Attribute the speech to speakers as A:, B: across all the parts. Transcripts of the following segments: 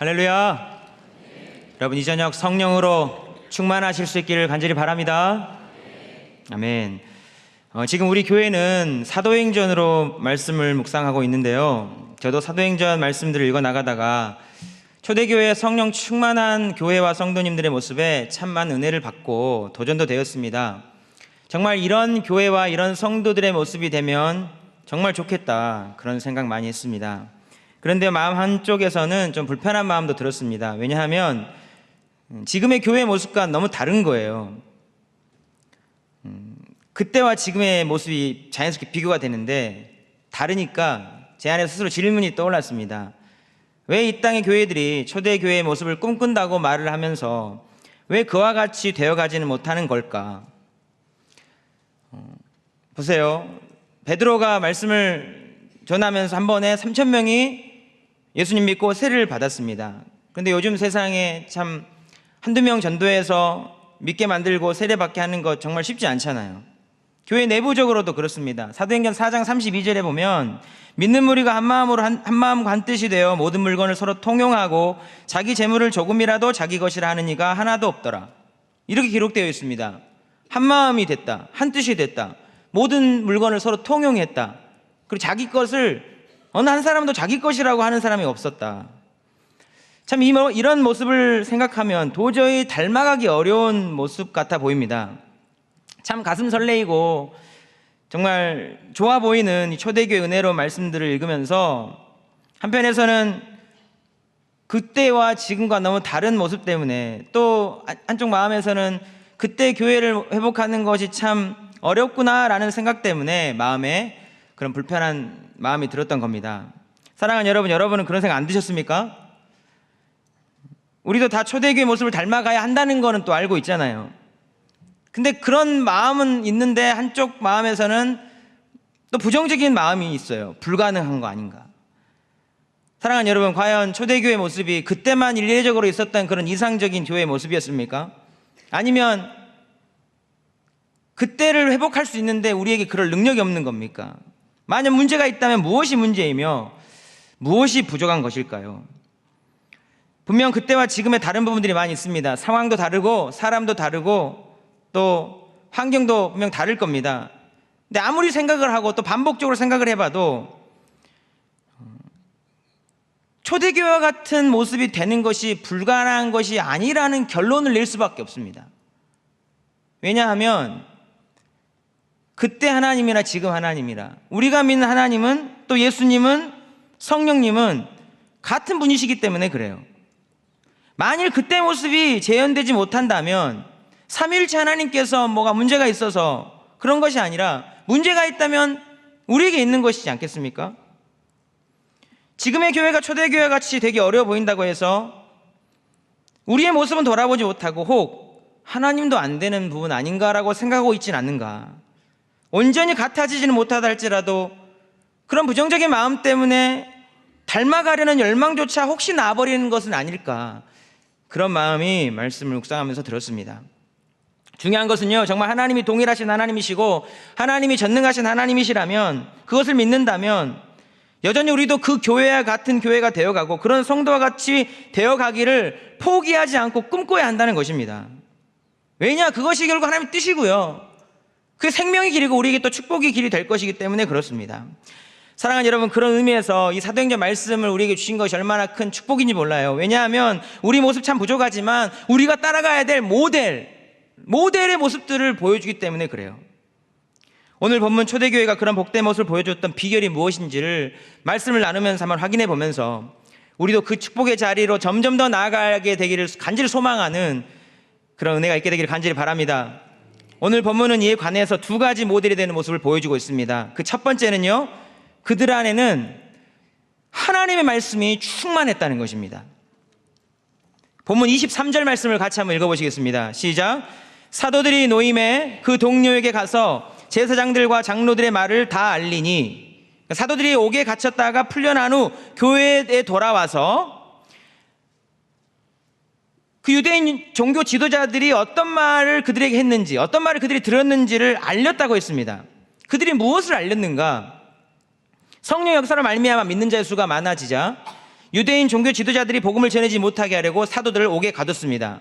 A: 할렐루야. 여러분, 이 저녁 성령으로 충만하실 수 있기를 간절히 바랍니다. 아멘. 지금 우리 교회는 사도행전으로 말씀을 묵상하고 있는데요, 저도 사도행전 말씀들을 읽어 나가다가 초대교회 성령 충만한 교회와 성도님들의 모습에 참만 은혜를 받고 도전도 되었습니다. 정말 이런 교회와 이런 성도들의 모습이 되면 정말 좋겠다, 그런 생각 많이 했습니다. 그런데 마음 한쪽에서는 좀 불편한 마음도 들었습니다. 왜냐하면 지금의 교회의 모습과 너무 다른 거예요. 그때와 지금의 모습이 자연스럽게 비교가 되는데 다르니까 제 안에 스스로 질문이 떠올랐습니다. 왜 이 땅의 교회들이 초대교회의 모습을 꿈꾼다고 말을 하면서 왜 그와 같이 되어가지는 못하는 걸까? 보세요. 베드로가 말씀을 전하면서 한 번에 3,000명이 예수님 믿고 세례를 받았습니다. 그런데 요즘 세상에 참 한두 명 전도해서 믿게 만들고 세례받게 하는 것 정말 쉽지 않잖아요. 교회 내부적으로도 그렇습니다. 사도행전 4장 32절에 보면 믿는 무리가 한 마음으로 한 마음과 한 뜻이 되어 모든 물건을 서로 통용하고 자기 재물을 조금이라도 자기 것이라 하는 이가 하나도 없더라, 이렇게 기록되어 있습니다. 한 마음이 됐다, 한 뜻이 됐다, 모든 물건을 서로 통용했다, 그리고 자기 것을 어느 한 사람도 자기 것이라고 하는 사람이 없었다. 참 이런 모습을 생각하면 도저히 닮아가기 어려운 모습 같아 보입니다. 참 가슴 설레이고 정말 좋아 보이는 초대교회 은혜로운 말씀들을 읽으면서 한편에서는 그때와 지금과 너무 다른 모습 때문에, 또 한쪽 마음에서는 그때 교회를 회복하는 것이 참 어렵구나라는 생각 때문에 마음에 그런 불편한 마음이 들었던 겁니다. 사랑하는 여러분, 여러분은 그런 생각 안 드셨습니까? 우리도 다 초대교회 모습을 닮아가야 한다는 거는 또 알고 있잖아요. 근데 그런 마음은 있는데 한쪽 마음에서는 또 부정적인 마음이 있어요. 불가능한 거 아닌가? 사랑하는 여러분, 과연 초대교회 모습이 그때만 일례적으로 있었던 그런 이상적인 교회의 모습이었습니까? 아니면 그때를 회복할 수 있는데 우리에게 그럴 능력이 없는 겁니까? 만약 문제가 있다면 무엇이 문제이며 무엇이 부족한 것일까요? 분명 그때와 지금의 다른 부분들이 많이 있습니다. 상황도 다르고 사람도 다르고 또 환경도 분명 다를 겁니다. 근데 아무리 생각을 하고 또 반복적으로 생각을 해봐도 초대교회와 같은 모습이 되는 것이 불가능한 것이 아니라는 결론을 낼 수밖에 없습니다. 왜냐하면 그때 하나님이나 지금 하나님이라, 우리가 믿는 하나님은, 또 예수님은, 성령님은 같은 분이시기 때문에 그래요. 만일 그때 모습이 재현되지 못한다면 삼위일체 하나님께서 뭐가 문제가 있어서 그런 것이 아니라 문제가 있다면 우리에게 있는 것이지 않겠습니까? 지금의 교회가 초대교회 같이 되기 어려워 보인다고 해서 우리의 모습은 돌아보지 못하고 혹 하나님도 안 되는 부분 아닌가라고 생각하고 있지는 않는가? 온전히 같아지지는 못하다 할지라도 그런 부정적인 마음 때문에 닮아가려는 열망조차 혹시 나버리는 것은 아닐까, 그런 마음이 말씀을 묵상하면서 들었습니다. 중요한 것은요, 정말 하나님이 동일하신 하나님이시고 하나님이 전능하신 하나님이시라면, 그것을 믿는다면 여전히 우리도 그 교회와 같은 교회가 되어가고 그런 성도와 같이 되어가기를 포기하지 않고 꿈꿔야 한다는 것입니다. 왜냐? 그것이 결국 하나님의 뜻이고요, 그 생명의 길이고 우리에게 또 축복의 길이 될 것이기 때문에 그렇습니다. 사랑하는 여러분, 그런 의미에서 이 사도행전 말씀을 우리에게 주신 것이 얼마나 큰 축복인지 몰라요. 왜냐하면 우리 모습 참 부족하지만 우리가 따라가야 될 모델의 모습들을 보여주기 때문에 그래요. 오늘 본문 초대교회가 그런 복된 모습을 보여줬던 비결이 무엇인지를 말씀을 나누면서 한번 확인해 보면서 우리도 그 축복의 자리로 점점 더 나아가게 되기를 간절히 소망하는 그런 은혜가 있게 되기를 간절히 바랍니다. 오늘 본문은 이에 관해서 두 가지 모델이 되는 모습을 보여주고 있습니다. 그 첫 번째는요, 그들 안에는 하나님의 말씀이 충만했다는 것입니다. 본문 23절 말씀을 같이 한번 읽어보시겠습니다. 시작. 사도들이 노임에 그 동료에게 가서 제사장들과 장로들의 말을 다 알리니, 사도들이 옥에 갇혔다가 풀려난 후 교회에 돌아와서 그 유대인 종교 지도자들이 어떤 말을 그들에게 했는지, 어떤 말을 그들이 들었는지를 알렸다고 했습니다. 그들이 무엇을 알렸는가? 성령 역사로 말미암아 믿는 자의 수가 많아지자 유대인 종교 지도자들이 복음을 전하지 못하게 하려고 사도들을 옥에 가뒀습니다.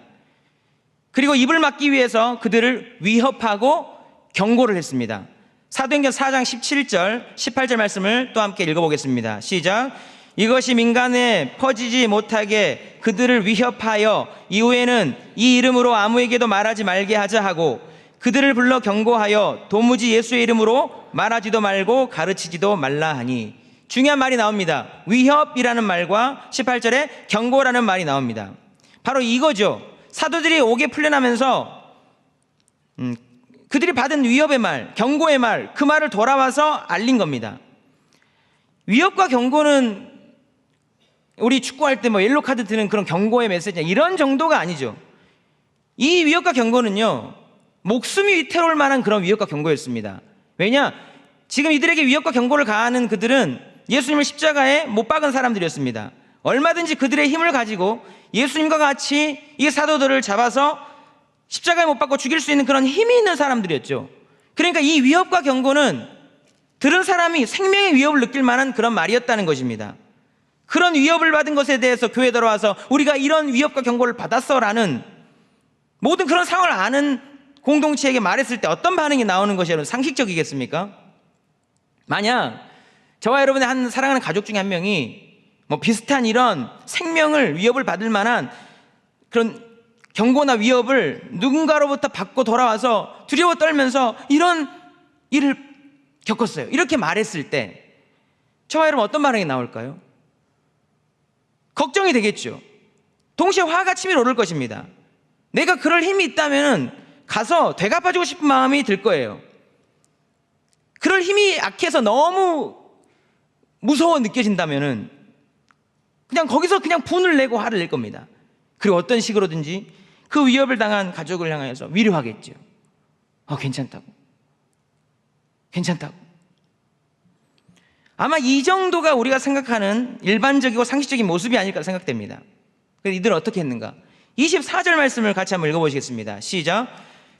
A: 그리고 입을 막기 위해서 그들을 위협하고 경고를 했습니다. 사도행전 4장 17절, 18절 말씀을 또 함께 읽어보겠습니다. 시작. 이것이 민간에 퍼지지 못하게 그들을 위협하여 이후에는 이 이름으로 아무에게도 말하지 말게 하자 하고 그들을 불러 경고하여 도무지 예수의 이름으로 말하지도 말고 가르치지도 말라 하니. 중요한 말이 나옵니다. 위협이라는 말과 18절에 경고라는 말이 나옵니다. 바로 이거죠. 사도들이 옥에 풀려나면서 그들이 받은 위협의 말, 경고의 말, 그 말을 돌아와서 알린 겁니다. 위협과 경고는 우리 축구할 때 뭐 옐로 카드 드는 그런 경고의 메시지 이런 정도가 아니죠. 이 위협과 경고는요, 목숨이 위태로울 만한 그런 위협과 경고였습니다. 왜냐? 지금 이들에게 위협과 경고를 가하는 그들은 예수님을 십자가에 못 박은 사람들이었습니다. 얼마든지 그들의 힘을 가지고 예수님과 같이 이 사도들을 잡아서 십자가에 못 박고 죽일 수 있는 그런 힘이 있는 사람들이었죠. 그러니까 이 위협과 경고는 들은 사람이 생명의 위협을 느낄 만한 그런 말이었다는 것입니다. 그런 위협을 받은 것에 대해서 교회에 들어와서 우리가 이런 위협과 경고를 받았어라는 모든 그런 상황을 아는 공동체에게 말했을 때 어떤 반응이 나오는 것이 여러분 상식적이겠습니까? 만약 저와 여러분의 한 사랑하는 가족 중에 한 명이 뭐 비슷한 이런 생명을 위협을 받을 만한 그런 경고나 위협을 누군가로부터 받고 돌아와서 두려워 떨면서 이런 일을 겪었어요. 이렇게 말했을 때 저와 여러분 어떤 반응이 나올까요? 걱정이 되겠죠. 동시에 화가 치밀어 오를 것입니다. 내가 그럴 힘이 있다면 가서 되갚아주고 싶은 마음이 들 거예요. 그럴 힘이 약해서 너무 무서워 느껴진다면 그냥 거기서 그냥 분을 내고 화를 낼 겁니다. 그리고 어떤 식으로든지 그 위협을 당한 가족을 향해서 위로하겠죠. 괜찮다고. 아마 이 정도가 우리가 생각하는 일반적이고 상식적인 모습이 아닐까 생각됩니다. 그래서 이들은 어떻게 했는가? 24절 말씀을 같이 한번 읽어보시겠습니다. 시작.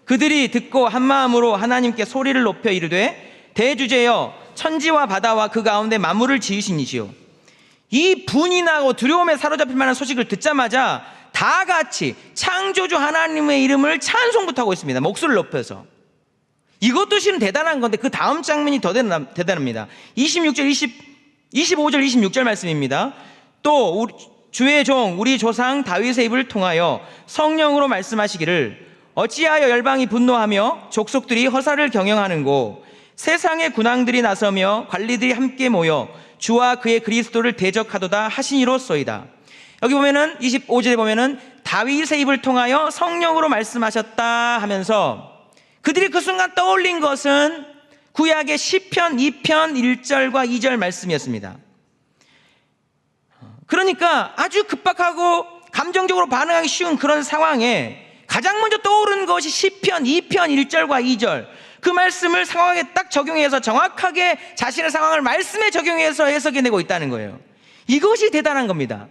A: 그들이 듣고 한마음으로 하나님께 소리를 높여 이르되 대주제여 천지와 바다와 그 가운데 만물을 지으신 이시오. 이 분이 나고 두려움에 사로잡힐 만한 소식을 듣자마자 다 같이 창조주 하나님의 이름을 찬송부터 하고 있습니다. 목소리를 높여서. 이것도 실은 대단한 건데 그 다음 장면이 더 대단합니다. 25절 26절 말씀입니다. 또 주의 종 우리 조상 다윗의 입을 통하여 성령으로 말씀하시기를 어찌하여 열방이 분노하며 족속들이 허사를 경영하는고 세상의 군왕들이 나서며 관리들이 함께 모여 주와 그의 그리스도를 대적하도다 하시니로소이다. 여기 보면은 25절에 보면은 다윗의 입을 통하여 성령으로 말씀하셨다 하면서 그들이 그 순간 떠올린 것은 구약의 시편 2편 1절과 2절 말씀이었습니다. 그러니까 아주 급박하고 감정적으로 반응하기 쉬운 그런 상황에 가장 먼저 떠오른 것이 시편 2편 1절과 2절 그 말씀을 상황에 딱 적용해서 정확하게 자신의 상황을 말씀에 적용해서 해석해내고 있다는 거예요. 이것이 대단한 겁니다.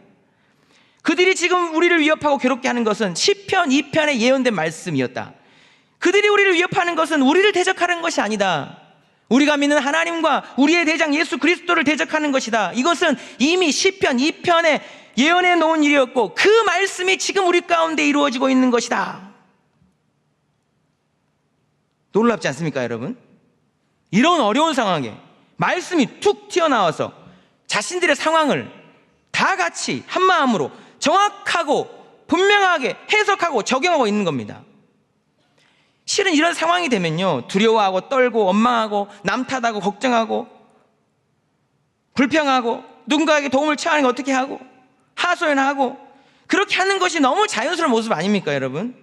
A: 그들이 지금 우리를 위협하고 괴롭게 하는 것은 시편 2편에 예언된 말씀이었다. 그들이 우리를 위협하는 것은 우리를 대적하는 것이 아니다. 우리가 믿는 하나님과 우리의 대장 예수 그리스도를 대적하는 것이다. 이것은 이미 시편 2편에 예언해 놓은 일이었고 그 말씀이 지금 우리 가운데 이루어지고 있는 것이다. 놀랍지 않습니까, 여러분? 이런 어려운 상황에 말씀이 툭 튀어나와서 자신들의 상황을 다 같이 한마음으로 정확하고 분명하게 해석하고 적용하고 있는 겁니다. 실은 이런 상황이 되면요, 두려워하고 떨고 원망하고 남 탓하고 걱정하고 불평하고 누군가에게 도움을 청하는 거 어떻게 하고 하소연하고 그렇게 하는 것이 너무 자연스러운 모습 아닙니까, 여러분?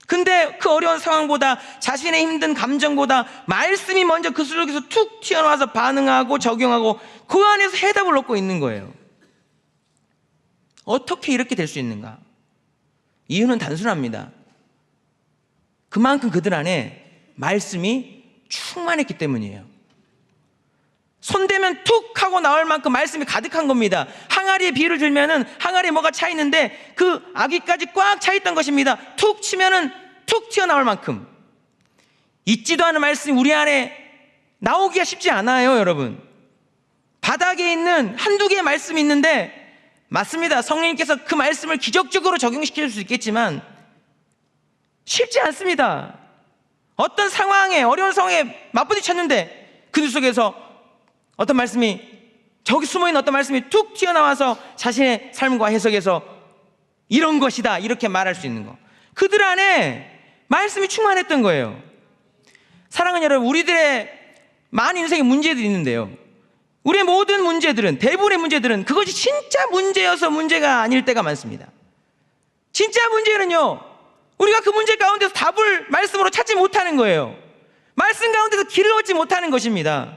A: 근데 그 어려운 상황보다 자신의 힘든 감정보다 말씀이 먼저 그 속에서 툭 튀어나와서 반응하고 적용하고 그 안에서 해답을 얻고 있는 거예요. 어떻게 이렇게 될 수 있는가? 이유는 단순합니다. 그만큼 그들 안에 말씀이 충만했기 때문이에요. 손대면 툭 하고 나올 만큼 말씀이 가득한 겁니다. 항아리에 비유를 들면은 항아리에 뭐가 차 있는데 그 아귀까지 꽉 차 있던 것입니다. 툭 치면은 툭 튀어나올 만큼. 있지도 않은 말씀이 우리 안에 나오기가 쉽지 않아요, 여러분. 바닥에 있는 한두 개의 말씀이 있는데 맞습니다. 성령님께서 그 말씀을 기적적으로 적용시킬 수 있겠지만 쉽지 않습니다. 어떤 상황에, 어려운 상황에 맞부딪혔는데 그 속에서 어떤 말씀이, 저기 숨어있는 어떤 말씀이 툭 튀어나와서 자신의 삶과 해석에서 이런 것이다 이렇게 말할 수 있는 거, 그들 안에 말씀이 충만했던 거예요. 사랑하는 여러분, 우리들의 많은 인생의 문제들이 있는데요, 우리의 모든 문제들은, 대부분의 문제들은 그것이 진짜 문제여서 문제가 아닐 때가 많습니다. 진짜 문제는요, 우리가 그 문제 가운데서 답을 말씀으로 찾지 못하는 거예요. 말씀 가운데서 길을 얻지 못하는 것입니다.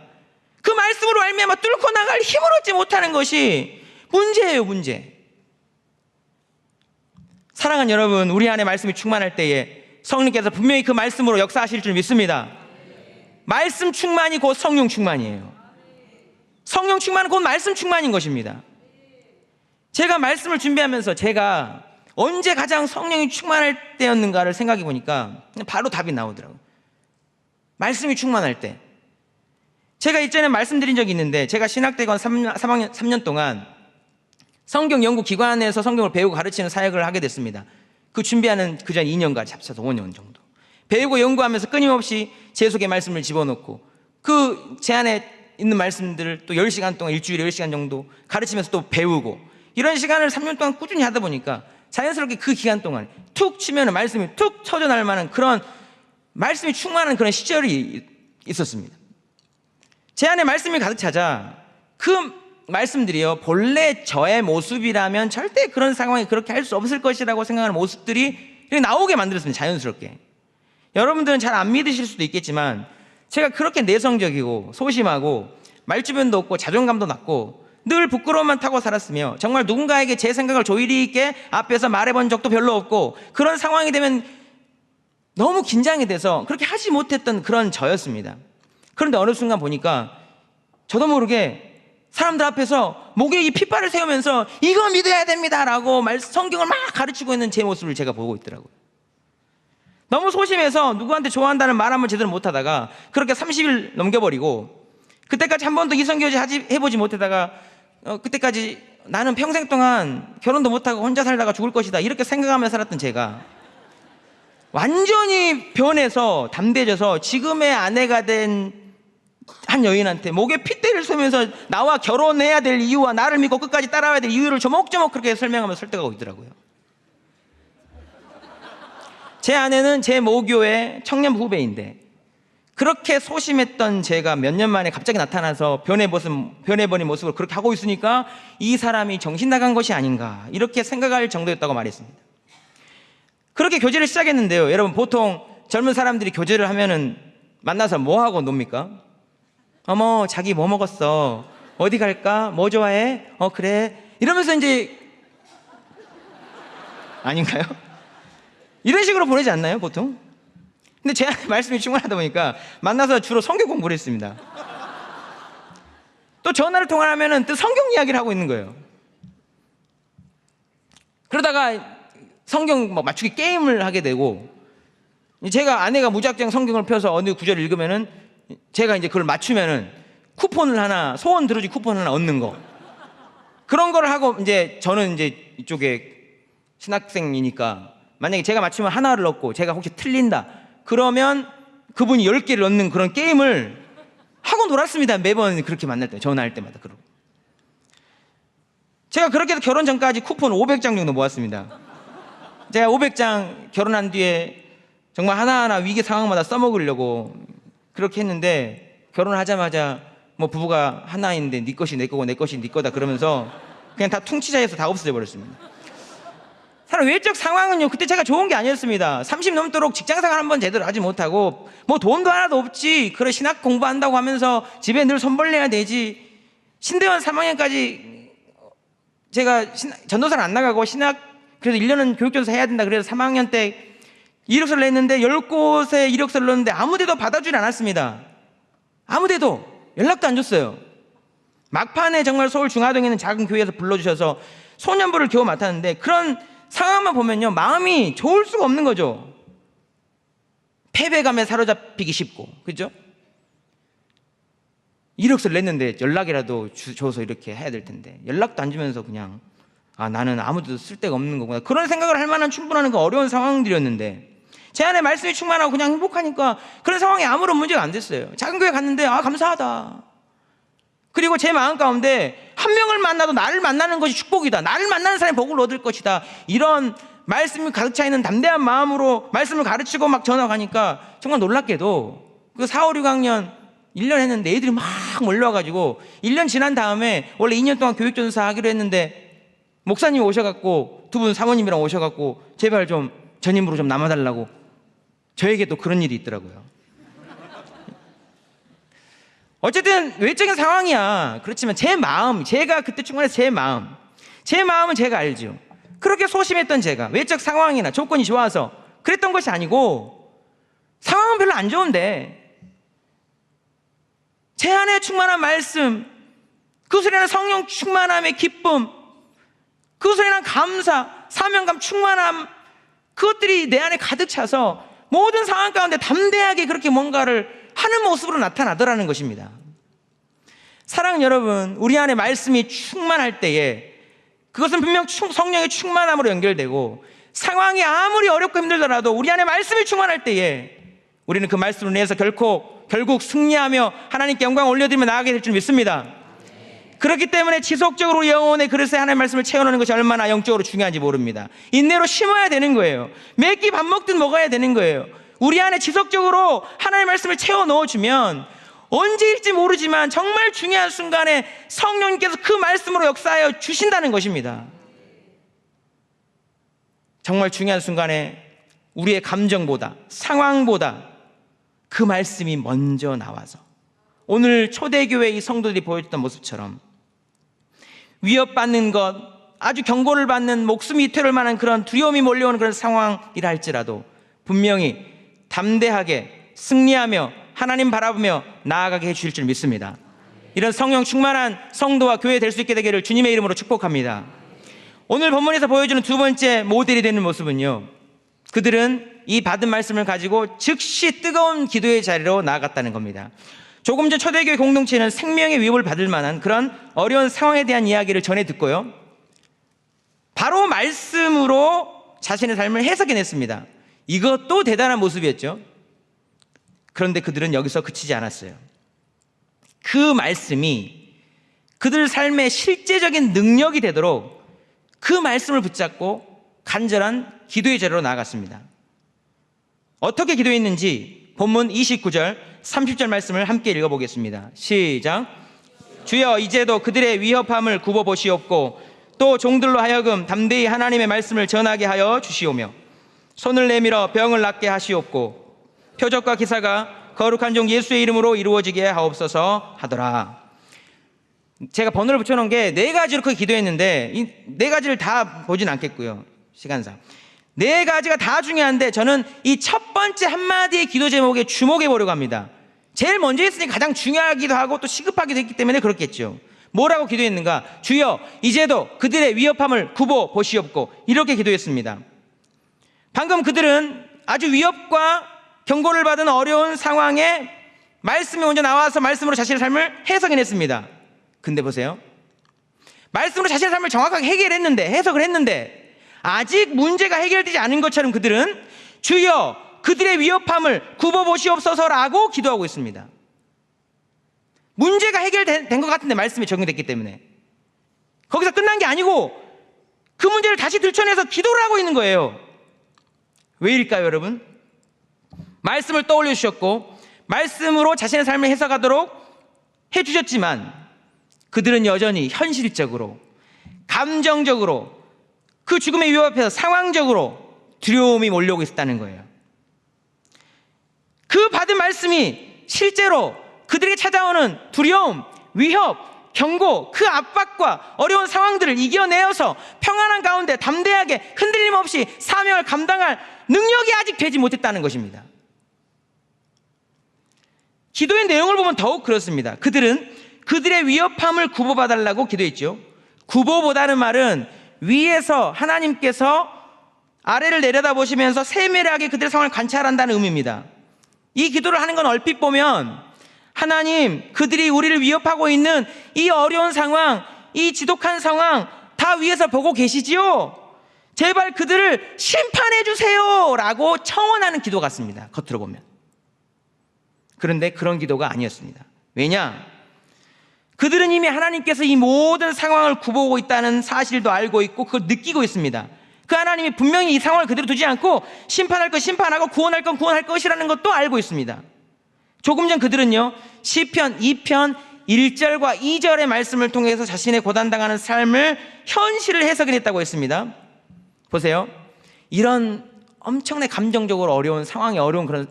A: 그 말씀으로 말미암아 뚫고 나갈 힘을 얻지 못하는 것이 문제예요, 문제. 사랑하는 여러분, 우리 안에 말씀이 충만할 때에 성령께서 분명히 그 말씀으로 역사하실 줄 믿습니다. 말씀 충만이 곧 성령 충만이에요. 성령 충만은 곧 말씀 충만인 것입니다. 제가 말씀을 준비하면서 제가 언제 가장 성령이 충만할 때였는가를 생각해 보니까 바로 답이 나오더라고요. 말씀이 충만할 때. 제가 이전에 말씀드린 적이 있는데, 제가 신학대관 3년 동안 성경 연구 기관에서 성경을 배우고 가르치는 사역을 하게 됐습니다. 그 준비하는 그전 2년까지 합쳐서 5년 정도 배우고 연구하면서 끊임없이 제 속에 말씀을 집어넣고 그 제 안에 있는 말씀들을 또 10시간 동안, 일주일에 10시간 정도 가르치면서 또 배우고, 이런 시간을 3년 동안 꾸준히 하다 보니까 자연스럽게 그 기간 동안 툭 치면 말씀이 툭 터져날 만한 그런 말씀이 충만한 그런 시절이 있었습니다. 제 안에 말씀이 가득 차자 그 말씀들이요, 본래 저의 모습이라면 절대 그런 상황에 그렇게 할 수 없을 것이라고 생각하는 모습들이 나오게 만들었습니다. 자연스럽게. 여러분들은 잘 안 믿으실 수도 있겠지만 제가 그렇게 내성적이고 소심하고 말주변도 없고 자존감도 낮고 늘 부끄러움만 타고 살았으며 정말 누군가에게 제 생각을 조일이 있게 앞에서 말해본 적도 별로 없고, 그런 상황이 되면 너무 긴장이 돼서 그렇게 하지 못했던 그런 저였습니다. 그런데 어느 순간 보니까 저도 모르게 사람들 앞에서 목에 이 핏발을 세우면서 이거 믿어야 됩니다라고 성경을 막 가르치고 있는 제 모습을 제가 보고 있더라고요. 너무 소심해서 누구한테 좋아한다는 말 한번 제대로 못하다가 그렇게 30일 넘겨버리고, 그때까지 한 번도 이성교제 해보지 못하다가 그때까지 나는 평생 동안 결혼도 못하고 혼자 살다가 죽을 것이다 이렇게 생각하며 살았던 제가 완전히 변해서 담대해져서 지금의 아내가 된 한 여인한테 목에 핏대를 쏘면서 나와 결혼해야 될 이유와 나를 믿고 끝까지 따라와야 될 이유를 조목조목 그렇게 설명하면서 설득하고 있더라고요. 제 아내는 제 모교의 청년부 후배인데 그렇게 소심했던 제가 몇 년 만에 갑자기 나타나서 변해버린 모습을 그렇게 하고 있으니까 이 사람이 정신 나간 것이 아닌가 이렇게 생각할 정도였다고 말했습니다. 그렇게 교제를 시작했는데요, 여러분, 보통 젊은 사람들이 교제를 하면은 만나서 뭐 하고 놉니까? 어머, 자기 뭐 먹었어? 어디 갈까? 뭐 좋아해? 그래. 이러면서 이제 아닌가요? 이런 식으로 보내지 않나요, 보통? 근데 제 말씀이 충분하다 보니까 만나서 주로 성경 공부를 했습니다. 또 전화를 통화하면은 또 성경 이야기를 하고 있는 거예요. 그러다가 성경 맞추기 게임을 하게 되고, 제가 아내가 무작정 성경을 펴서 어느 구절을 읽으면은 제가 이제 그걸 맞추면은 쿠폰을 하나, 소원 들어주기 쿠폰을 하나 얻는 거, 그런 거를 하고, 이제 저는 이제 이쪽에 신학생이니까 만약에 제가 맞추면 하나를 얻고 제가 혹시 틀린다 그러면 그분이 10개를 얻는 그런 게임을 하고 놀았습니다. 매번 그렇게 만날 때, 전화할 때마다. 그러고 제가 그렇게 해서 결혼 전까지 쿠폰 500장 정도 모았습니다. 제가 500장 결혼한 뒤에 정말 하나하나 위기 상황마다 써먹으려고 그렇게 했는데, 결혼하자마자 뭐 부부가 하나인데 네 것이 내 거고 내 것이 네 거다 그러면서 그냥 다 퉁치자해서 다 없어져 버렸습니다. 사람 외적 상황은요, 그때 제가 좋은 게 아니었습니다. 30 넘도록 직장생활 한번 제대로 하지 못하고 뭐 돈도 하나도 없지, 그래 신학 공부한다고 하면서 집에 늘 손 벌려야 되지, 신대원 3학년까지 제가 전도사를 안 나가고 신학 그래도 1년은 교육전사 해야 된다 그래서 3학년 때 이력서를 냈는데 10곳에 이력서를 넣었는데 아무 데도 받아주지 않았습니다. 아무 데도 연락도 안 줬어요. 막판에 정말 서울 중화동에 있는 작은 교회에서 불러주셔서 소년부를 겨우 맡았는데, 그런 상황만 보면요, 마음이 좋을 수가 없는 거죠. 패배감에 사로잡히기 쉽고, 그죠? 이력서를 냈는데 연락이라도 줘서 이렇게 해야 될 텐데 연락도 안 주면서 그냥 나는 아무도 쓸데가 없는 거구나, 그런 생각을 할 만한 충분한 그 어려운 상황들이었는데, 제 안에 말씀이 충만하고 그냥 행복하니까 그런 상황에 아무런 문제가 안 됐어요. 작은 교회 갔는데 감사하다. 그리고 제 마음 가운데 한 명을 만나도 나를 만나는 것이 축복이다, 나를 만나는 사람이 복을 얻을 것이다, 이런 말씀이 가득 차 있는 담대한 마음으로 말씀을 가르치고 막 전화가니까 정말 놀랍게도 그 4, 5, 6학년 1년 했는데 애들이 막 몰려와가지고 1년 지난 다음에 원래 2년 동안 교육전사 하기로 했는데 목사님이 오셔갖고 두 분 사모님이랑 오셔갖고 제발 좀 전임으로 좀 남아달라고, 저에게 또 그런 일이 있더라고요. 어쨌든 외적인 상황이야. 그렇지만 제 마음, 제가 그때 충분해서 제 마음은 제가 알죠. 그렇게 소심했던 제가 외적 상황이나 조건이 좋아서 그랬던 것이 아니고, 상황은 별로 안 좋은데 제 안에 충만한 말씀, 그 소리는 성령 충만함의 기쁨, 그 소리는 감사, 사명감, 충만함, 그것들이 내 안에 가득 차서 모든 상황 가운데 담대하게 그렇게 뭔가를 하는 모습으로 나타나더라는 것입니다. 사랑하는 여러분, 우리 안에 말씀이 충만할 때에 그것은 분명 성령의 충만함으로 연결되고, 상황이 아무리 어렵고 힘들더라도 우리 안에 말씀이 충만할 때에 우리는 그 말씀을 인해서 결국 승리하며 하나님께 영광 올려드리며 나아가게 될 줄 믿습니다. 그렇기 때문에 지속적으로 영혼의 그릇에 하나님의 말씀을 채워넣는 것이 얼마나 영적으로 중요한지 모릅니다. 인내로 심어야 되는 거예요. 매끼 밥 먹듯 먹어야 되는 거예요. 우리 안에 지속적으로 하나님의 말씀을 채워 넣어주면 언제일지 모르지만 정말 중요한 순간에 성령님께서 그 말씀으로 역사하여 주신다는 것입니다. 정말 중요한 순간에 우리의 감정보다, 상황보다 그 말씀이 먼저 나와서, 오늘 초대교회 이 성도들이 보여줬던 모습처럼 위협받는 것, 아주 경고를 받는 목숨이 이태를 만한 그런 두려움이 몰려오는 그런 상황이라 할지라도 분명히 담대하게 승리하며 하나님 바라보며 나아가게 해주실 줄 믿습니다. 이런 성령 충만한 성도와 교회 될 수 있게 되기를 주님의 이름으로 축복합니다. 오늘 본문에서 보여주는 두 번째 모델이 되는 모습은요, 그들은 이 받은 말씀을 가지고 즉시 뜨거운 기도의 자리로 나아갔다는 겁니다. 조금 전 초대교회 공동체는 생명의 위협을 받을 만한 그런 어려운 상황에 대한 이야기를 전해 듣고요, 바로 말씀으로 자신의 삶을 해석해냈습니다. 이것도 대단한 모습이었죠. 그런데 그들은 여기서 그치지 않았어요. 그 말씀이 그들 삶의 실제적인 능력이 되도록 그 말씀을 붙잡고 간절한 기도의 자리로 나아갔습니다. 어떻게 기도했는지 본문 29절 30절 말씀을 함께 읽어보겠습니다. 시작. 주여, 이제도 그들의 위협함을 굽어보시옵고 또 종들로 하여금 담대히 하나님의 말씀을 전하게 하여 주시오며 손을 내밀어 병을 낫게 하시옵고 표적과 기사가 거룩한 종 예수의 이름으로 이루어지게 하옵소서 하더라. 제가 번호를 붙여놓은 게 4가지로 크게 기도했는데 이 4가지를 다 보진 않겠고요, 시간상 4가지가 다 중요한데 저는 이 첫 번째 한마디의 기도 제목에 주목해 보려고 합니다. 제일 먼저 했으니까 가장 중요하기도 하고 또 시급하기도 했기 때문에 그렇겠죠. 뭐라고 기도했는가? 주여, 이제도 그들의 위협함을 굽어 보시옵고, 이렇게 기도했습니다. 방금 그들은 아주 위협과 경고를 받은 어려운 상황에 말씀이 먼저 나와서 말씀으로 자신의 삶을 해석해냈습니다. 근데 보세요, 말씀으로 자신의 삶을 정확하게 해석을 했는데 아직 문제가 해결되지 않은 것처럼 그들은 주여 그들의 위협함을 굽어보시옵소서라고 기도하고 있습니다. 문제가 해결된 것 같은데 말씀이 적용됐기 때문에 거기서 끝난 게 아니고 그 문제를 다시 들춰내서 기도를 하고 있는 거예요. 왜일까요, 여러분? 말씀을 떠올려 주셨고 말씀으로 자신의 삶을 해석하도록 해주셨지만 그들은 여전히 현실적으로, 감정적으로, 그 죽음의 위협 앞에서 상황적으로 두려움이 몰려오고 있었다는 거예요. 그 받은 말씀이 실제로 그들에게 찾아오는 두려움, 위협, 경고, 그 압박과 어려운 상황들을 이겨내어서 평안한 가운데 담대하게 흔들림 없이 사명을 감당할 능력이 아직 되지 못했다는 것입니다. 기도의 내용을 보면 더욱 그렇습니다. 그들은 그들의 위협함을 굽어봐달라고 기도했죠. 굽어보다는 말은 위에서 하나님께서 아래를 내려다보시면서 세밀하게 그들의 상황을 관찰한다는 의미입니다. 이 기도를 하는 건 얼핏 보면 하나님, 그들이 우리를 위협하고 있는 이 어려운 상황, 이 지독한 상황 다 위에서 보고 계시지요? 제발 그들을 심판해 주세요 라고 청원하는 기도 같습니다, 겉으로 보면. 그런데 그런 기도가 아니었습니다. 왜냐? 그들은 이미 하나님께서 이 모든 상황을 굽어오고 있다는 사실도 알고 있고 그걸 느끼고 있습니다. 그 하나님이 분명히 이 상황을 그대로 두지 않고 심판할 것 심판하고 구원할 건 구원할 것이라는 것도 알고 있습니다. 조금 전 그들은요, 시편 2편 1절과 2절의 말씀을 통해서 자신의 고단당하는 삶을 현실을 해석했다고 했습니다. 보세요. 이런 엄청나게 감정적으로 어려운 상황이 어려운 그런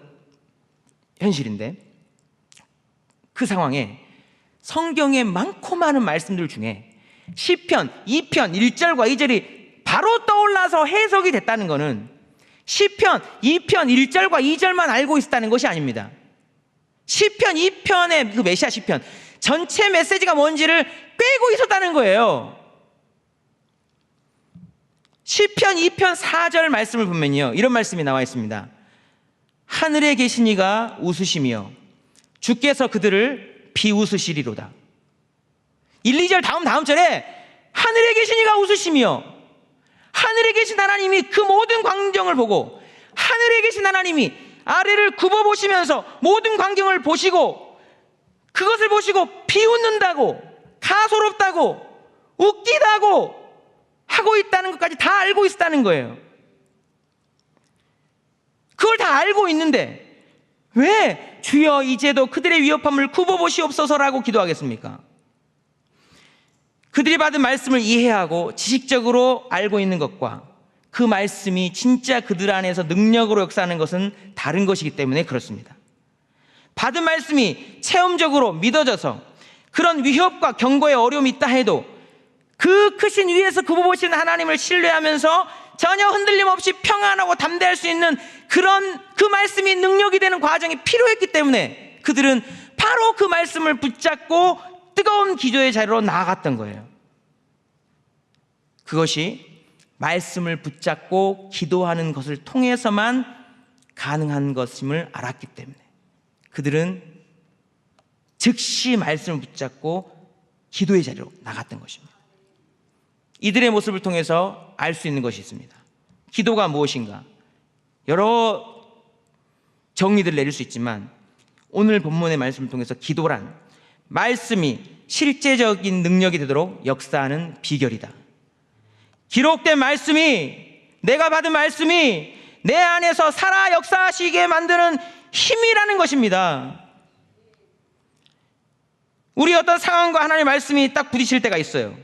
A: 현실인데, 그 상황에 성경의 많고 많은 말씀들 중에 시편 2편 1절과 2절이 바로 떠올라서 해석이 됐다는 것은 시편 2편 1절과 2절만 알고 있었다는 것이 아닙니다. 시편 2편의 그 메시아 시편 전체 메시지가 뭔지를 꿰고 있었다는 거예요. 시편 2편 4절 말씀을 보면요, 이런 말씀이 나와 있습니다. 하늘에 계신 이가 웃으시며 주께서 그들을 비웃으시리로다. 1, 2절 다음 절에 하늘에 계신 이가 웃으시며, 하늘에 계신 하나님이 그 모든 광경을 보고, 하늘에 계신 하나님이 아래를 굽어보시면서 모든 광경을 보시고 그것을 보시고 비웃는다고, 가소롭다고, 웃기다고 하고 있다는 것까지 다 알고 있었다는 거예요. 그걸 다 알고 있는데 왜 주여 이제도 그들의 위협함을 굽어보시옵소서라고 기도하겠습니까? 그들이 받은 말씀을 이해하고 지식적으로 알고 있는 것과 그 말씀이 진짜 그들 안에서 능력으로 역사하는 것은 다른 것이기 때문에 그렇습니다. 받은 말씀이 체험적으로 믿어져서 그런 위협과 경고의 어려움이 있다 해도 그 크신 위에서 굽어보시는 하나님을 신뢰하면서 전혀 흔들림 없이 평안하고 담대할 수 있는 그런 그 말씀이 능력이 되는 과정이 필요했기 때문에 그들은 바로 그 말씀을 붙잡고 뜨거운 기도의 자리로 나아갔던 거예요. 그것이 말씀을 붙잡고 기도하는 것을 통해서만 가능한 것임을 알았기 때문에 그들은 즉시 말씀을 붙잡고 기도의 자리로 나갔던 것입니다. 이들의 모습을 통해서 알 수 있는 것이 있습니다. 기도가 무엇인가? 여러 정의들을 내릴 수 있지만 오늘 본문의 말씀을 통해서 기도란 말씀이 실제적인 능력이 되도록 역사하는 비결이다. 기록된 말씀이, 내가 받은 말씀이 내 안에서 살아 역사하시게 만드는 힘이라는 것입니다. 우리 어떤 상황과 하나님의 말씀이 딱 부딪힐 때가 있어요.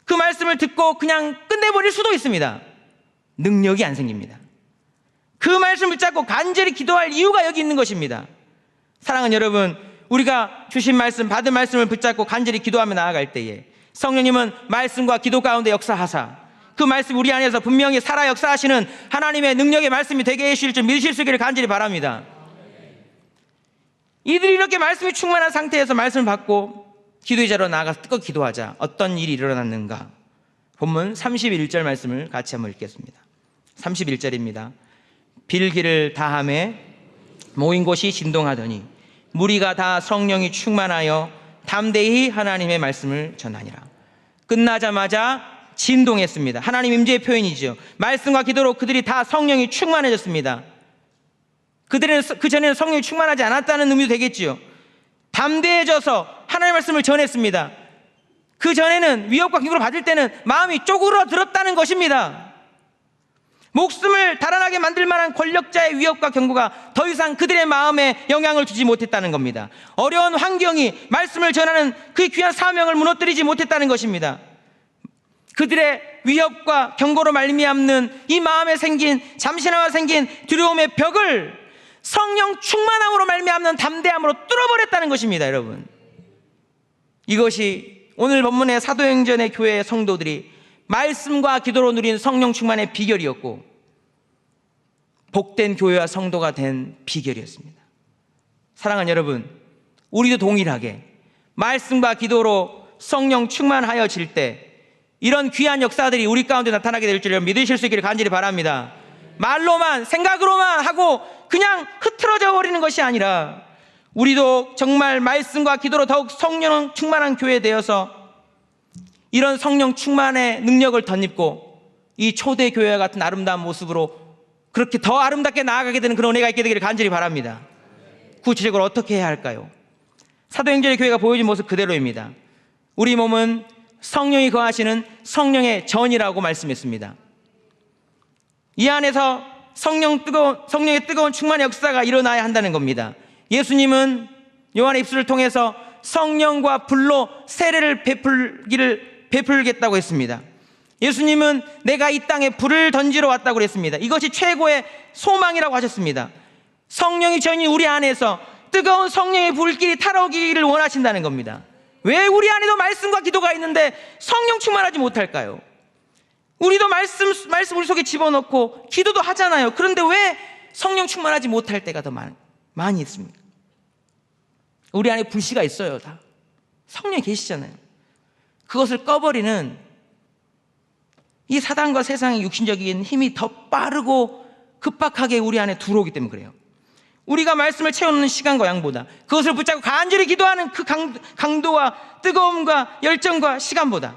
A: 그 말씀을 듣고 그냥 끝내버릴 수도 있습니다. 능력이 안 생깁니다. 그 말씀을 붙잡고 간절히 기도할 이유가 여기 있는 것입니다. 사랑하는 여러분, 우리가 주신 말씀, 받은 말씀을 붙잡고 간절히 기도하며 나아갈 때에 성령님은 말씀과 기도 가운데 역사하사 그 말씀 우리 안에서 분명히 살아 역사하시는 하나님의 능력의 말씀이 되게 해주실 줄 믿으실 수 있기를 간절히 바랍니다. 이들이 이렇게 말씀이 충만한 상태에서 말씀을 받고 기도의 자리로 나아가서 뜨겁게 기도하자 어떤 일이 일어났는가? 본문 31절 말씀을 같이 한번 읽겠습니다. 31절입니다. 빌기를 다함에 모인 곳이 진동하더니 무리가 다 성령이 충만하여 담대히 하나님의 말씀을 전하니라. 끝나자마자 진동했습니다. 하나님 임재의 표현이죠. 말씀과 기도로 그들이 다 성령이 충만해졌습니다. 그들은 그전에는 성령이 충만하지 않았다는 의미도 되겠지요. 담대해져서 하나님의 말씀을 전했습니다. 그전에는 위협과 경고를 받을 때는 마음이 쪼그러들었다는 것입니다. 목숨을 달아나게 만들 만한 권력자의 위협과 경고가 더 이상 그들의 마음에 영향을 주지 못했다는 겁니다. 어려운 환경이 말씀을 전하는 그 귀한 사명을 무너뜨리지 못했다는 것입니다. 그들의 위협과 경고로 말미암는 이 마음에 생긴, 잠시나마 생긴 두려움의 벽을 성령 충만함으로 말미암는 담대함으로 뚫어버렸다는 것입니다. 여러분, 이것이 오늘 본문의 사도행전의 교회 성도들이 말씀과 기도로 누린 성령 충만의 비결이었고 복된 교회와 성도가 된 비결이었습니다. 사랑하는 여러분, 우리도 동일하게 말씀과 기도로 성령 충만하여질 때 이런 귀한 역사들이 우리 가운데 나타나게 될 줄 믿으실 수 있기를 간절히 바랍니다. 말로만, 생각으로만 하고 그냥 흐트러져 버리는 것이 아니라 우리도 정말 말씀과 기도로 더욱 성령 충만한 교회 되어서 이런 성령 충만의 능력을 덧입고 이 초대교회 같은 아름다운 모습으로 그렇게 더 아름답게 나아가게 되는 그런 은혜가 있게 되기를 간절히 바랍니다. 구체적으로 어떻게 해야 할까요? 사도행전의 교회가 보여준 모습 그대로입니다. 우리 몸은 성령이 거하시는 성령의 전이라고 말씀했습니다. 이 안에서 성령의 뜨거운 충만의 역사가 일어나야 한다는 겁니다. 예수님은 요한의 입술을 통해서 성령과 불로 세례를 베풀겠다고 했습니다. 예수님은 내가 이 땅에 불을 던지러 왔다고 그랬습니다. 이것이 최고의 소망이라고 하셨습니다. 성령이 전이 우리 안에서 뜨거운 성령의 불길이 타오르기를 원하신다는 겁니다. 왜 우리 안에도 말씀과 기도가 있는데 성령 충만하지 못할까요? 우리도 말씀 우리 속에 집어넣고 기도도 하잖아요. 그런데 왜 성령 충만하지 못할 때가 더 많이 있습니까? 우리 안에 불씨가 있어요. 다 성령이 계시잖아요. 그것을 꺼버리는 이 사단과 세상의 육신적인 힘이 더 빠르고 급박하게 우리 안에 들어오기 때문에 그래요. 우리가 말씀을 채우는 시간과 양보다 그것을 붙잡고 간절히 기도하는 그 강도와 뜨거움과 열정과 시간보다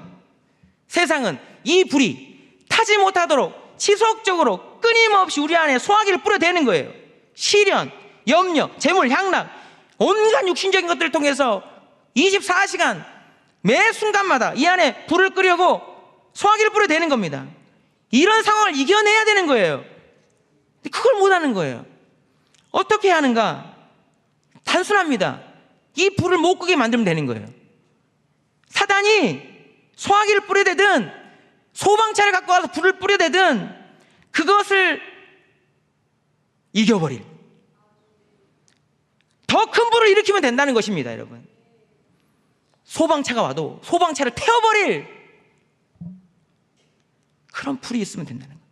A: 세상은 이 불이 타지 못하도록 지속적으로 끊임없이 우리 안에 소화기를 뿌려대는 거예요. 시련, 염려, 재물, 향락, 온갖 육신적인 것들을 통해서 24시간 매 순간마다 이 안에 불을 끄려고 소화기를 뿌려대는 겁니다. 이런 상황을 이겨내야 되는 거예요. 그걸 못하는 거예요. 어떻게 하는가? 단순합니다. 이 불을 못 끄게 만들면 되는 거예요. 사단이 소화기를 뿌려대든 소방차를 갖고 와서 불을 뿌려대든 그것을 이겨버릴, 더 큰 불을 일으키면 된다는 것입니다. 여러분, 소방차가 와도 소방차를 태워버릴 그런 불이 있으면 된다는 거예요.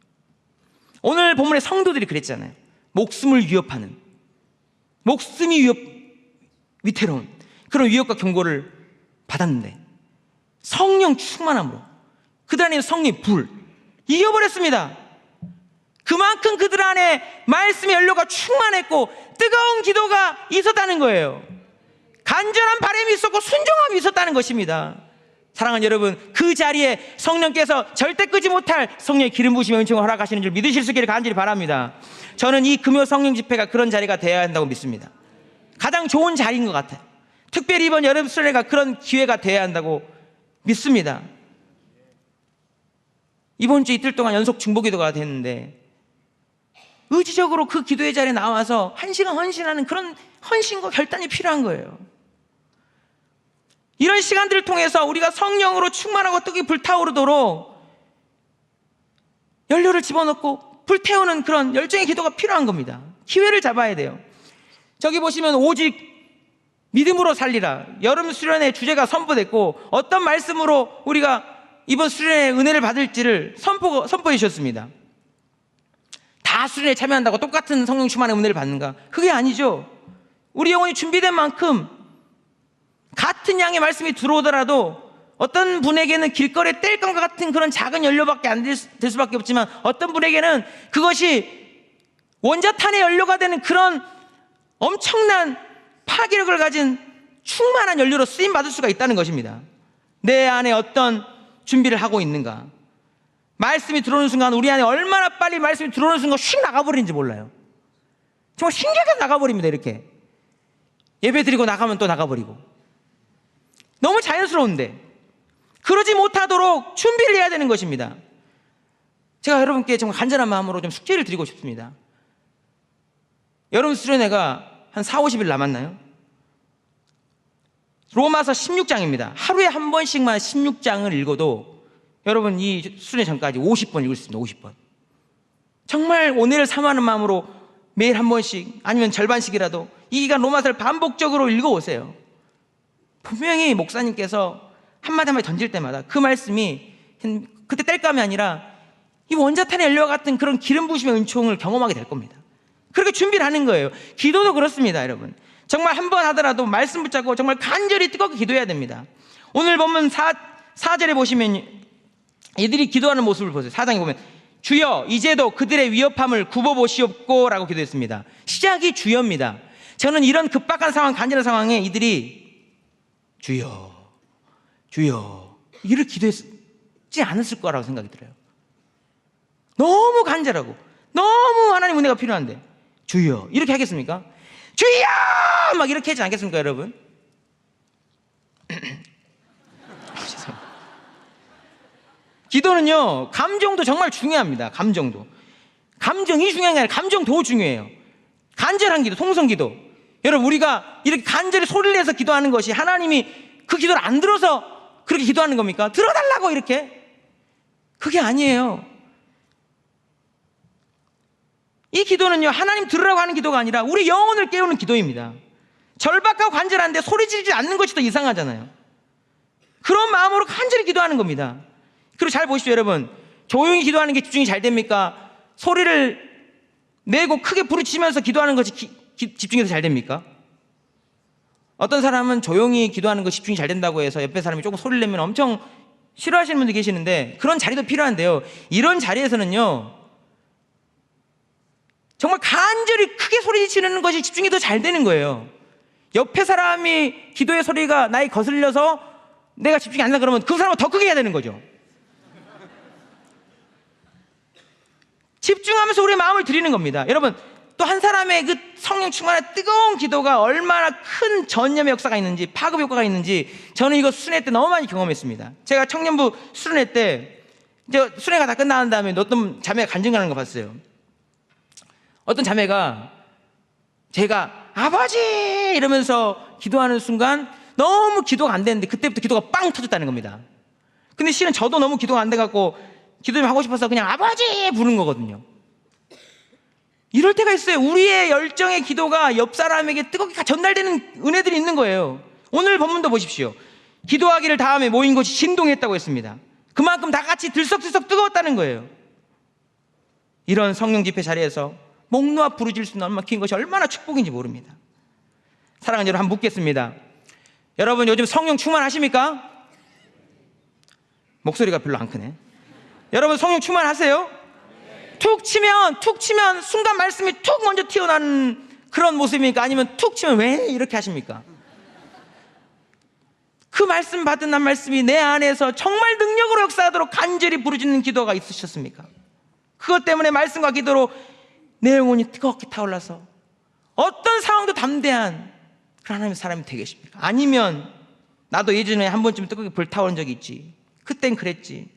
A: 오늘 본문의 성도들이 그랬잖아요. 목숨을 위협하는, 목숨이 위태로운 그런 위협과 경고를 받았는데 성령 충만함으로 그들 안에 성령의 불 이겨버렸습니다. 그만큼 그들 안에 말씀의 연료가 충만했고 뜨거운 기도가 있었다는 거예요. 간절한 바람이 있었고 순종함이 있었다는 것입니다. 사랑하는 여러분, 그 자리에 성령께서 절대 끄지 못할 성령의 기름 부으심의 은총을 허락하시는 줄 믿으실 수 있기를 간절히 바랍니다. 저는 이 금요 성령 집회가 그런 자리가 되어야 한다고 믿습니다. 가장 좋은 자리인 것 같아요. 특별히 이번 여름 수련회가 그런 기회가 되어야 한다고 믿습니다. 이번 주 이틀 동안 연속 중보기도가 됐는데 의지적으로 그 기도의 자리에 나와서 1시간 헌신하는 그런 헌신과 결단이 필요한 거예요. 이런 시간들을 통해서 우리가 성령으로 충만하고 뜨겁게 불타오르도록 연료를 집어넣고 불태우는 그런 열정의 기도가 필요한 겁니다. 기회를 잡아야 돼요. 저기 보시면 오직 믿음으로 살리라, 여름 수련회 주제가 선포됐고 어떤 말씀으로 우리가 이번 수련회 은혜를 받을지를 선포해 주셨습니다. 다 수련회에 참여한다고 똑같은 성령 충만의 은혜를 받는가? 그게 아니죠. 우리 영혼이 준비된 만큼 같은 양의 말씀이 들어오더라도 어떤 분에게는 길거리에 땔감과 같은 그런 작은 연료밖에 안 될 수밖에 없지만 어떤 분에게는 그것이 원자탄의 연료가 되는 그런 엄청난 파괴력을 가진 충만한 연료로 쓰임받을 수가 있다는 것입니다. 내 안에 어떤 준비를 하고 있는가? 말씀이 들어오는 순간 우리 안에 얼마나 빨리 말씀이 들어오는 순간 휙 나가버리는지 몰라요. 정말 신기하게 나가버립니다. 이렇게 예배 드리고 나가면 또 나가버리고 너무 자연스러운데 그러지 못하도록 준비를 해야 되는 것입니다. 제가 여러분께 정말 간절한 마음으로 좀 숙제를 드리고 싶습니다. 여름 수련회가 한 4-50일 남았나요? 로마서 16장입니다. 하루에 한 번씩만 16장을 읽어도 여러분 이 수련회 전까지 50번 읽을 수 있습니다. 50번. 정말 오늘을 삼하는 마음으로 매일 한 번씩 아니면 절반씩이라도 이 기간 로마서를 반복적으로 읽어오세요. 분명히 목사님께서 한마디 한마디 던질 때마다 그 말씀이 그때 땔감이 아니라 이 원자탄의 연료와 같은 그런 기름 부으심의 은총을 경험하게 될 겁니다. 그렇게 준비를 하는 거예요. 기도도 그렇습니다. 여러분 정말 한 번 하더라도 말씀 붙잡고 정말 간절히 뜨겁게 기도해야 됩니다. 오늘 보면 4절에 보시면 이들이 기도하는 모습을 보세요. 4장에 보면 주여 이제도 그들의 위협함을 굽어보시옵고 라고 기도했습니다. 시작이 주여입니다. 저는 이런 급박한 상황, 간절한 상황에 이들이 주여 주여 이를 기도했지 않았을 거라고 생각이 들어요. 너무 간절하고 너무 하나님 은혜가 필요한데 주여 이렇게 하겠습니까? 주여 막 이렇게 하지 않겠습니까 여러분? 기도는요 감정도 정말 중요합니다. 감정이 중요한 게 아니라 감정도 중요해요. 간절한 기도, 통성기도. 여러분 우리가 이렇게 간절히 소리를 내서 기도하는 것이 하나님이 그 기도를 안 들어서 그렇게 기도하는 겁니까? 들어달라고 이렇게? 그게 아니에요. 이 기도는요 하나님 들으라고 하는 기도가 아니라 우리 영혼을 깨우는 기도입니다. 절박하고 간절한데 소리 지르지 않는 것이 더 이상하잖아요. 그런 마음으로 간절히 기도하는 겁니다. 그리고 잘 보십시오 여러분. 조용히 기도하는 게 집중이 잘 됩니까? 소리를 내고 크게 부르짖으면서 기도하는 것이 집중이 더 잘 됩니까? 어떤 사람은 조용히 기도하는 거 집중이 잘 된다고 해서 옆에 사람이 조금 소리를 내면 엄청 싫어하시는 분들 계시는데 그런 자리도 필요한데요, 이런 자리에서는요 정말 간절히 크게 소리치는 것이 집중이 더 잘 되는 거예요. 옆에 사람이 기도의 소리가 나에 거슬려서 내가 집중이 안 된다 그러면 그 사람은 더 크게 해야 되는 거죠. 집중하면서 우리의 마음을 드리는 겁니다. 여러분 또 한 사람의 그 성령 충만한 뜨거운 기도가 얼마나 큰 전염의 역사가 있는지, 파급 효과가 있는지 저는 이거 수련회 때 너무 많이 경험했습니다. 제가 청년부 수련회 때 이제 수련회가 다 끝난 다음에 어떤 자매가 간증하는 거 봤어요. 어떤 자매가 제가 아버지 이러면서 기도하는 순간 너무 기도가 안 되는데 그때부터 기도가 빵 터졌다는 겁니다. 근데 실은 저도 너무 기도가 안 돼갖고 기도 좀 하고 싶어서 그냥 아버지 부른 거거든요. 이럴 때가 있어요. 우리의 열정의 기도가 옆 사람에게 뜨겁게 전달되는 은혜들이 있는 거예요. 오늘 본문도 보십시오. 기도하기를 다음에 모인 곳이 진동했다고 했습니다. 그만큼 다 같이 들썩들썩 뜨거웠다는 거예요. 이런 성령 집회 자리에서 목 놓아 부르짖을 수 있는 막힌 것이 얼마나 축복인지 모릅니다. 사랑하는 여러분, 한번 묻겠습니다. 여러분 요즘 성령 충만하십니까? 목소리가 별로 안 크네. 여러분 성령 충만하세요? 툭 치면 순간 말씀이 툭 먼저 튀어나오는 그런 모습입니까? 아니면 툭 치면 왜 이렇게 하십니까? 그 말씀 받은 한 말씀이 내 안에서 정말 능력으로 역사하도록 간절히 부르짖는 기도가 있으셨습니까? 그것 때문에 말씀과 기도로 내 영혼이 뜨겁게 타올라서 어떤 상황도 담대한 그런 하나님의 사람이 되게 계십니까? 아니면 나도 예전에 한 번쯤 뜨겁게 불타오른 적이 있지, 그땐 그랬지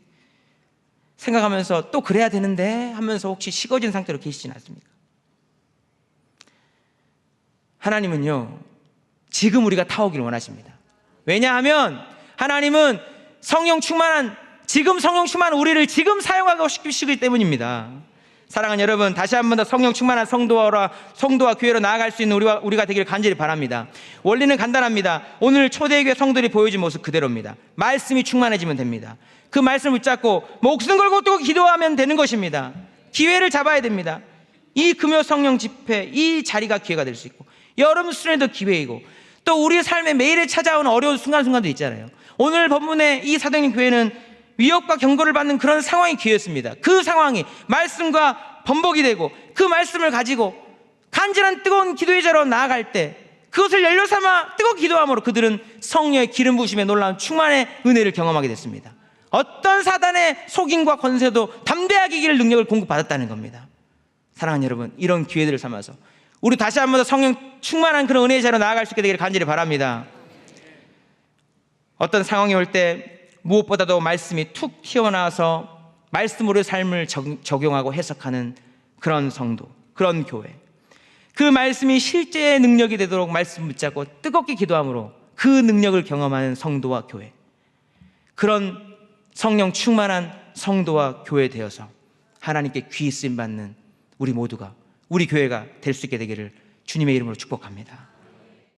A: 생각하면서 또 그래야 되는데 하면서 혹시 식어진 상태로 계시진 않습니까? 하나님은요 지금 우리가 타오기를 원하십니다. 왜냐하면 하나님은 성령 충만한 우리를 지금 사용하고 싶으시기 때문입니다. 사랑하는 여러분, 다시 한 번 더 성령 충만한 성도와 교회로 나아갈 수 있는 우리가 되기를 간절히 바랍니다. 원리는 간단합니다. 오늘 초대교회 성도들이 보여준 모습 그대로입니다. 말씀이 충만해지면 됩니다. 그 말씀을 붙잡고 목숨 걸고 또 기도하면 되는 것입니다. 기회를 잡아야 됩니다. 이 금요 성령 집회, 이 자리가 기회가 될 수 있고, 여름 수련회도 기회이고, 또 우리의 삶에 매일에 찾아오는 어려운 순간순간도 있잖아요. 오늘 본문의 이 사도행전 교회는 위협과 경고를 받는 그런 상황이 기회였습니다. 그 상황이 말씀과 번복이 되고 그 말씀을 가지고 간절한 뜨거운 기도의 자로 나아갈 때 그것을 연료 삼아 뜨겁게 기도함으로 그들은 성령의 기름 부으심에 놀라운 충만의 은혜를 경험하게 됐습니다. 어떤 사단의 속임과 권세도 담대하게 이길 능력을 공급받았다는 겁니다. 사랑하는 여러분, 이런 기회들을 삼아서 우리 다시 한 번 더 성령 충만한 그런 은혜의 자로 나아갈 수 있게 되기를 간절히 바랍니다. 어떤 상황이 올 때 무엇보다도 말씀이 툭 튀어나와서 말씀으로 삶을 적용하고 해석하는 그런 성도, 그런 교회, 그 말씀이 실제의 능력이 되도록 말씀 붙잡고 뜨겁게 기도함으로 그 능력을 경험하는 성도와 교회, 그런 성령 충만한 성도와 교회 되어서 하나님께 귀 쓰임 받는 우리 모두가, 우리 교회가 될 수 있게 되기를 주님의 이름으로 축복합니다.